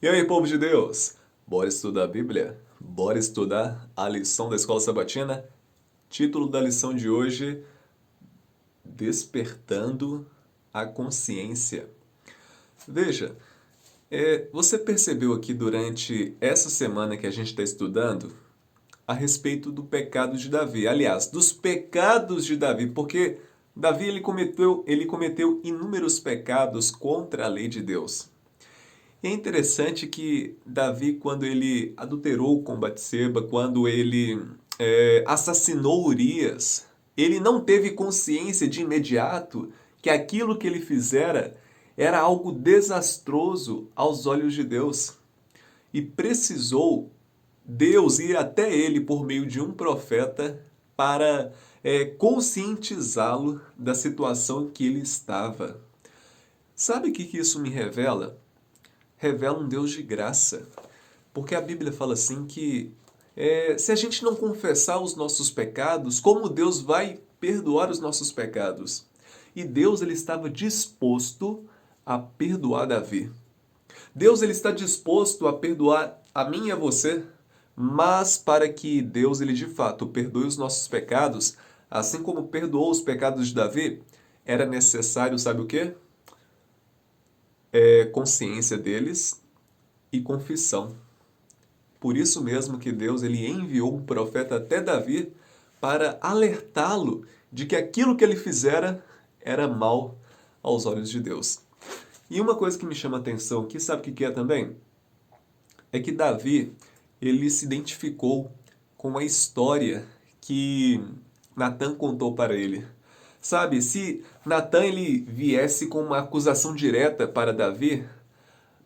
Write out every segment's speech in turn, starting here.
E aí, povo de Deus? Bora estudar a Bíblia? Bora estudar a lição da Escola Sabatina? Título da lição de hoje: Despertando a Consciência. Veja, você percebeu aqui durante essa semana que a gente está estudando a respeito do pecado de Davi. Aliás, dos pecados de Davi, porque Davi ele cometeu inúmeros pecados contra a lei de Deus. E é interessante que Davi, quando ele adulterou com Batseba, quando ele assassinou Urias, ele não teve consciência de imediato que aquilo que ele fizera era algo desastroso aos olhos de Deus. E precisou Deus ir até ele por meio de um profeta para conscientizá-lo da situação em que ele estava. Sabe o que isso me revela? Revela um Deus de graça. Porque a Bíblia fala assim que se a gente não confessar os nossos pecados, como Deus vai perdoar os nossos pecados? E Deus ele estava disposto a perdoar Davi. Deus ele está disposto a perdoar a mim e a você, mas para que Deus ele de fato perdoe os nossos pecados, assim como perdoou os pecados de Davi, era necessário, sabe o quê? Consciência deles e confissão. Por isso mesmo que Deus ele enviou um profeta até Davi para alertá-lo de que aquilo que ele fizera era mal aos olhos de Deus. E uma coisa que me chama a atenção aqui, sabe o que é também? É que Davi ele se identificou com a história que Natan contou para ele. Sabe, se Natan ele viesse com uma acusação direta para Davi,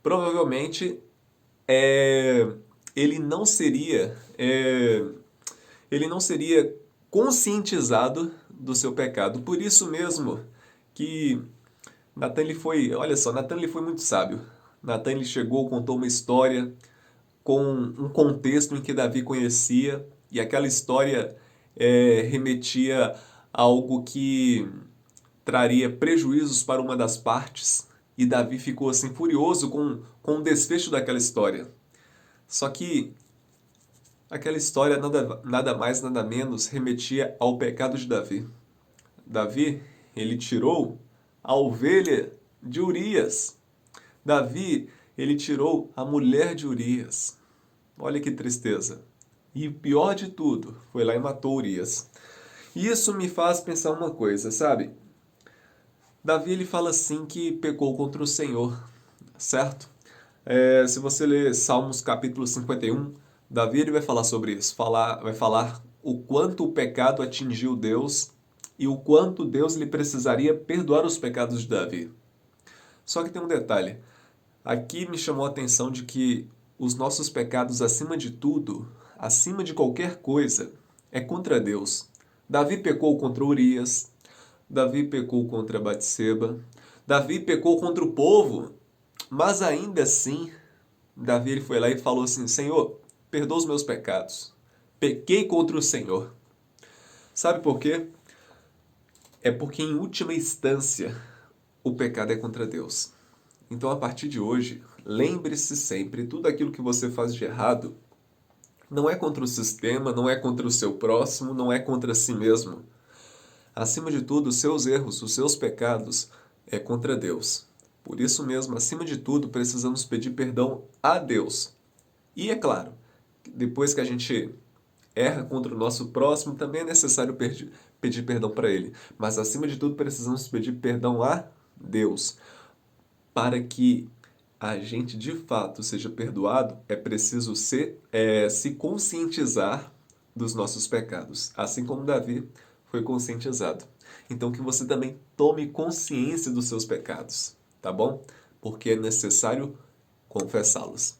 provavelmente é, ele não seria é, ele não seria conscientizado do seu pecado. Por isso mesmo que Natan ele foi, olha só, Natan ele foi muito sábio. Natan ele chegou, contou uma história com um contexto em que Davi conhecia e aquela história remetia a algo que traria prejuízos para uma das partes. E Davi ficou assim furioso com o desfecho daquela história. Só que aquela história nada mais, nada menos remetia ao pecado de Davi. Davi, ele tirou a ovelha de Urias. Davi, ele tirou a mulher de Urias. Olha que tristeza. E o pior de tudo, foi lá e matou Urias. E isso me faz pensar uma coisa, sabe? Davi, ele fala assim que pecou contra o Senhor, certo? Se você ler Salmos capítulo 51, Davi ele vai falar sobre isso. Vai falar o quanto o pecado atingiu Deus e o quanto Deus lhe precisaria perdoar os pecados de Davi. Só que tem um detalhe. Aqui me chamou a atenção de que os nossos pecados, acima de tudo, acima de qualquer coisa, é contra Deus. Davi pecou contra Urias, Davi pecou contra Batseba, Davi pecou contra o povo, mas ainda assim, Davi ele foi lá e falou assim: Senhor, perdoa os meus pecados. Pequei contra o Senhor. Sabe por quê? É porque, em última instância, o pecado é contra Deus. Então, a partir de hoje, lembre-se sempre: tudo aquilo que você faz de errado não é contra o sistema, não é contra o seu próximo, não é contra si mesmo. Acima de tudo, os seus erros, os seus pecados é contra Deus. Por isso mesmo, acima de tudo, precisamos pedir perdão a Deus. E é claro, depois que a gente erra contra o nosso próximo, também é necessário pedir perdão para ele. Mas acima de tudo, precisamos pedir perdão a Deus. Para que a gente de fato seja perdoado, é preciso se conscientizar dos nossos pecados, assim como Davi foi conscientizado. Então que você também tome consciência dos seus pecados, tá bom? Porque é necessário confessá-los.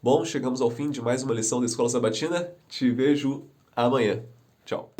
Bom, chegamos ao fim de mais uma lição da Escola Sabatina. Te vejo amanhã. Tchau.